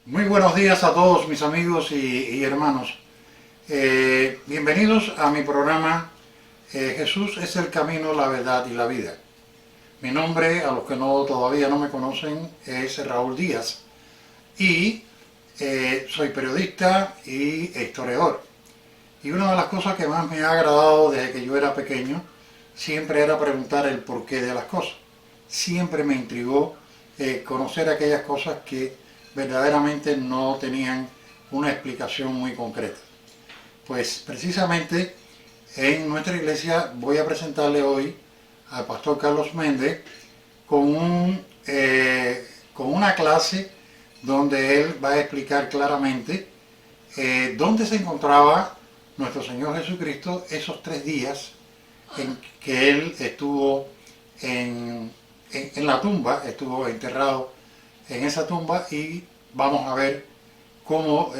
Muy buenos días a todos mis amigos y hermanos. Bienvenidos a mi programa Jesús es el camino, la verdad y la vida. Mi nombre, a los que todavía no me conocen, es Raúl Díaz y soy periodista y historiador. Y una de las cosas que más me ha agradado desde que yo era pequeño siempre era preguntar el porqué de las cosas. Siempre me intrigó conocer aquellas cosas que verdaderamente no tenían una explicación muy concreta. Pues precisamente en nuestra iglesia voy a presentarle hoy al pastor Carlos Méndez con una clase donde él va a explicar claramente dónde se encontraba nuestro Señor Jesucristo esos 3 días en que Él estuvo en la tumba, estuvo enterrado en esa tumba, y vamos a ver cómo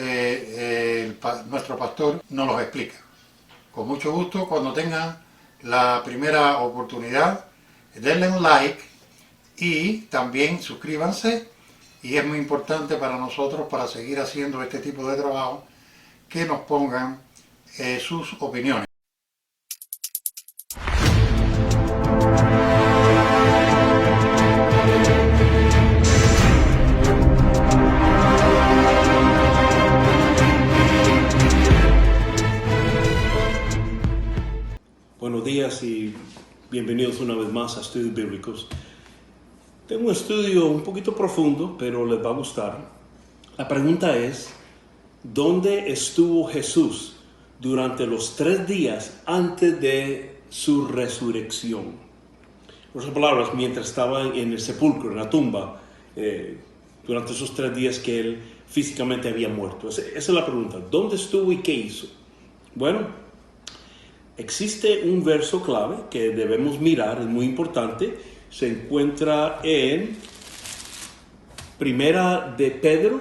nuestro pastor nos los explica. Con mucho gusto, cuando tengan la primera oportunidad, denle un like y también suscríbanse, y es muy importante para nosotros, para seguir haciendo este tipo de trabajo, que nos pongan sus opiniones. Buenos días y bienvenidos una vez más a Estudios Bíblicos. Tengo un estudio un poquito profundo, pero les va a gustar. La pregunta es, ¿dónde estuvo Jesús durante los 3 días antes de su resurrección? Por otras palabras, mientras estaba en el sepulcro, en la tumba, durante esos 3 días que él físicamente había muerto. Esa es la pregunta. ¿Dónde estuvo y qué hizo? Bueno, existe un verso clave que debemos mirar, es muy importante. Se encuentra en Primera de Pedro,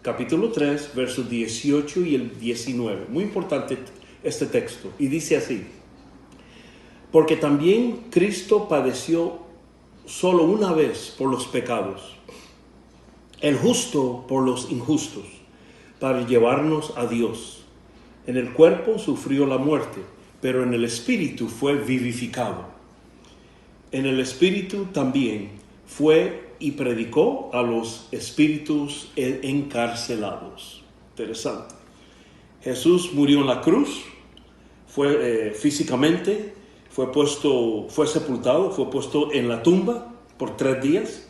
capítulo 3, versos 18 y el 19. Muy importante este texto. Y dice así: porque también Cristo padeció solo una vez por los pecados, el justo por los injustos, para llevarnos a Dios. En el cuerpo sufrió la muerte, pero en el espíritu fue vivificado. En el espíritu también fue y predicó a los espíritus encarcelados. Interesante. Jesús murió en la cruz, fue físicamente, fue sepultado, fue puesto en la tumba por 3 días,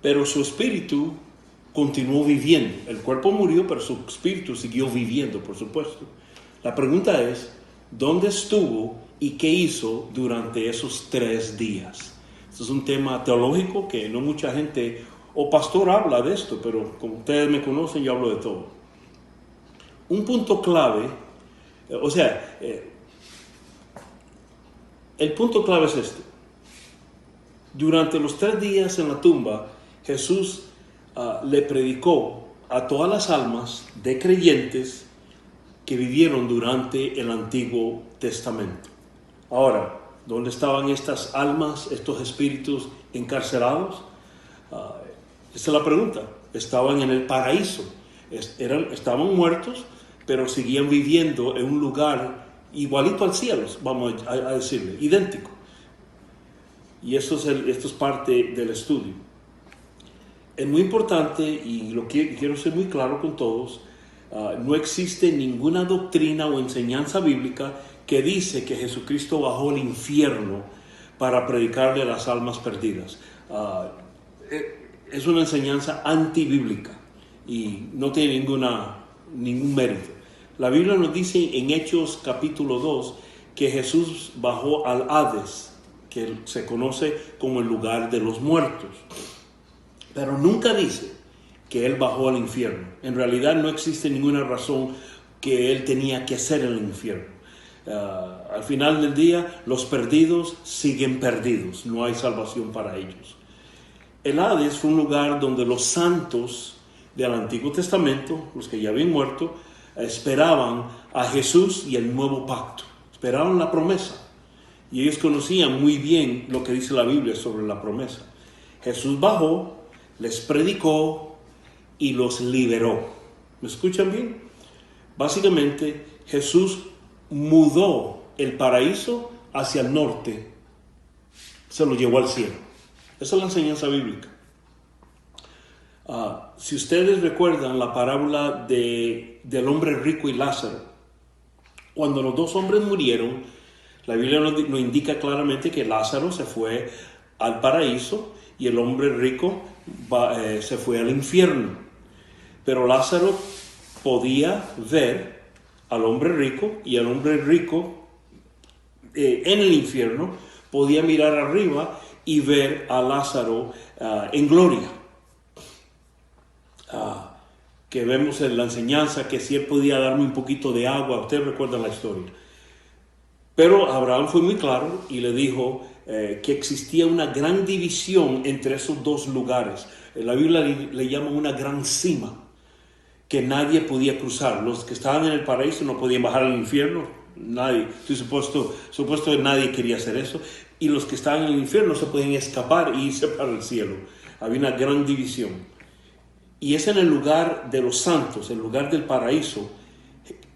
pero su espíritu continuó viviendo. El cuerpo murió, pero su espíritu siguió viviendo, por supuesto. La pregunta es, ¿dónde estuvo y qué hizo durante esos 3 días? Este es un tema teológico que no mucha gente o pastor habla de esto, pero como ustedes me conocen, yo hablo de todo. Un punto clave, el punto clave es este. Durante los 3 días en la tumba, Jesús le predicó a todas las almas de creyentes que vivieron durante el Antiguo Testamento. Ahora, ¿dónde estaban estas almas, estos espíritus encarcelados? Esa es la pregunta. Estaban en el paraíso. Estaban muertos, pero seguían viviendo en un lugar igualito al cielo, vamos a decirle, idéntico. Y esto es parte del estudio. Es muy importante, y quiero ser muy claro con todos, no existe ninguna doctrina o enseñanza bíblica que dice que Jesucristo bajó al infierno para predicarle a las almas perdidas. Es una enseñanza antibíblica y no tiene ningún mérito. La Biblia nos dice en Hechos capítulo 2 que Jesús bajó al Hades, que se conoce como el lugar de los muertos. Pero nunca dice que él bajó al infierno. En realidad no existe ninguna razón que él tenía que hacer en el infierno. Al final del día, los perdidos siguen perdidos. No hay salvación para ellos. El Hades fue un lugar donde los santos del Antiguo Testamento, los que ya habían muerto, esperaban a Jesús y el nuevo pacto. Esperaban la promesa. Y ellos conocían muy bien lo que dice la Biblia sobre la promesa. Jesús bajó, les predicó, y los liberó. ¿Me escuchan bien? Básicamente, Jesús mudó el paraíso hacia el norte, se lo llevó al cielo. Esa es la enseñanza bíblica. Si ustedes recuerdan la parábola del hombre rico y Lázaro, cuando los dos hombres murieron, la Biblia nos indica claramente que Lázaro se fue al paraíso y el hombre rico se fue al infierno. Pero Lázaro podía ver al hombre rico, y el hombre rico en el infierno podía mirar arriba y ver a Lázaro en gloria. Que vemos en la enseñanza que si él podía darme un poquito de agua, ustedes recuerdan la historia. Pero Abraham fue muy claro y le dijo que existía una gran división entre esos dos lugares. La Biblia le llama una gran cima que nadie podía cruzar. Los que estaban en el paraíso no podían bajar al infierno. Nadie, estoy supuesto que nadie quería hacer eso. Y los que estaban en el infierno se podían escapar e irse para el cielo. Había una gran división. Y es en el lugar de los santos, el lugar del paraíso,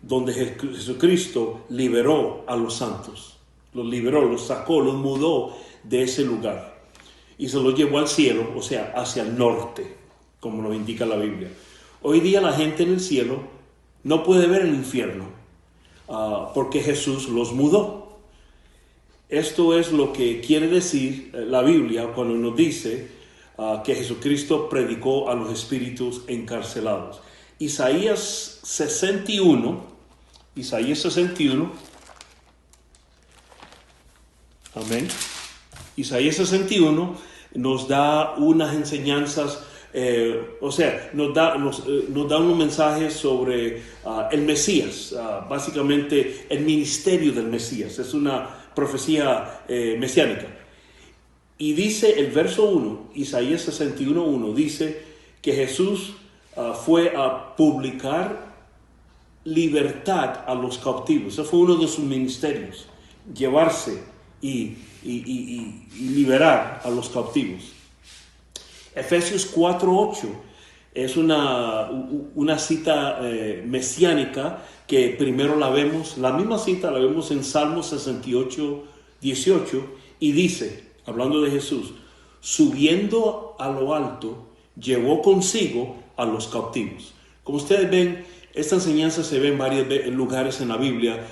donde Jesucristo liberó a los santos. Los liberó, los sacó, los mudó de ese lugar. Y se los llevó al cielo, o sea, hacia el norte, como nos indica la Biblia. Hoy día la gente en el cielo no puede ver el infierno, porque Jesús los mudó. Esto es lo que quiere decir la Biblia cuando nos dice que Jesucristo predicó a los espíritus encarcelados. Isaías 61, amén. Isaías 61 nos da unas enseñanzas, nos da unos mensajes sobre el Mesías, básicamente el ministerio del Mesías. Es una profecía mesiánica. Y dice el verso 1, Isaías 61:1, dice que Jesús fue a publicar libertad a los cautivos. Ese fue uno de sus ministerios, llevarse y liberar a los cautivos. Efesios 4:8 es una cita mesiánica que primero la misma cita la vemos en Salmos 68:18, y dice, hablando de Jesús, subiendo a lo alto, llevó consigo a los cautivos. Como ustedes ven, esta enseñanza se ve en varios lugares en la Biblia.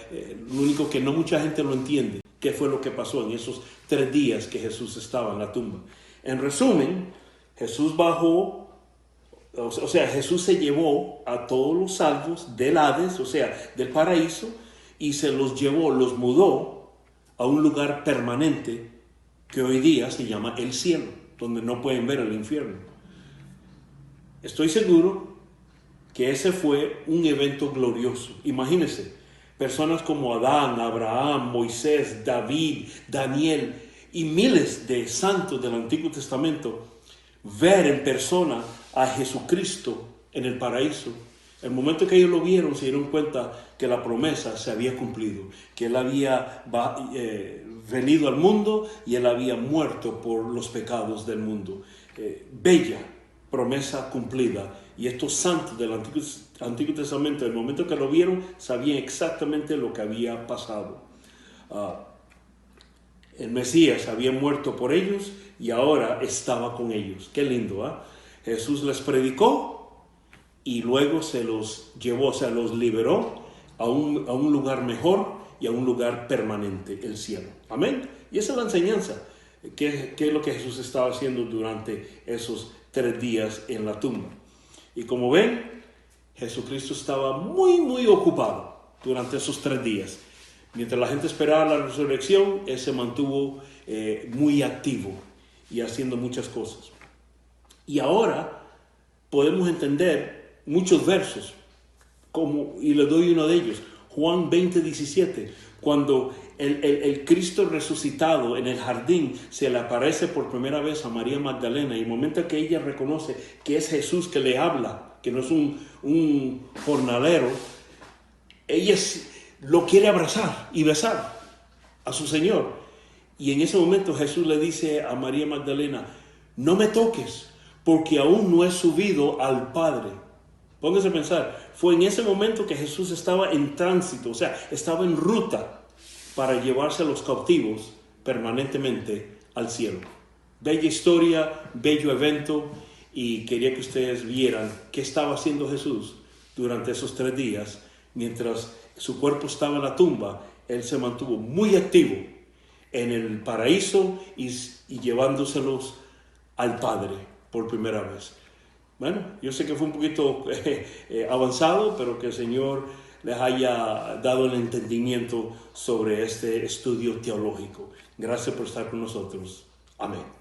Lo único que no mucha gente lo entiende, qué fue lo que pasó en esos 3 días que Jesús estaba en la tumba. En resumen, Jesús bajó, Jesús se llevó a todos los salvos del Hades, o sea, del paraíso, y se los llevó, los mudó a un lugar permanente que hoy día se llama el cielo, donde no pueden ver el infierno. Estoy seguro que ese fue un evento glorioso. Imagínense, personas como Adán, Abraham, Moisés, David, Daniel y miles de santos del Antiguo Testamento, ver en persona a Jesucristo en el paraíso. El momento que ellos lo vieron, se dieron cuenta que la promesa se había cumplido, que Él había venido al mundo y Él había muerto por los pecados del mundo. Bella promesa cumplida. Y estos santos del Antiguo Testamento, el momento que lo vieron, sabían exactamente lo que había pasado. El Mesías había muerto por ellos y ahora estaba con ellos. Qué lindo, ¿eh? Jesús les predicó y luego se los llevó, los liberó a un lugar mejor y a un lugar permanente, el cielo. Amén. Y esa es la enseñanza. ¿Qué es lo que Jesús estaba haciendo durante esos 3 días en la tumba? Y como ven, Jesucristo estaba muy ocupado durante esos 3 días. Mientras la gente esperaba la resurrección, Él se mantuvo muy activo y haciendo muchas cosas. Y ahora podemos entender muchos versos, y les doy uno de ellos, Juan 20:17, cuando el Cristo resucitado en el jardín se le aparece por primera vez a María Magdalena, y el momento que ella reconoce que es Jesús que le habla, que no es un jornalero, ella lo quiere abrazar y besar a su Señor. Y en ese momento Jesús le dice a María Magdalena, no me toques, porque aún no he subido al Padre. Póngase a pensar, fue en ese momento que Jesús estaba en tránsito, o sea, estaba en ruta para llevarse a los cautivos permanentemente al cielo. Bella historia, bello evento, y quería que ustedes vieran qué estaba haciendo Jesús durante esos 3 días. Mientras su cuerpo estaba en la tumba, Él se mantuvo muy activo en el paraíso y llevándoselos al Padre por primera vez. Bueno, yo sé que fue un poquito avanzado, pero que el Señor les haya dado el entendimiento sobre este estudio teológico. Gracias por estar con nosotros. Amén.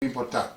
Importante.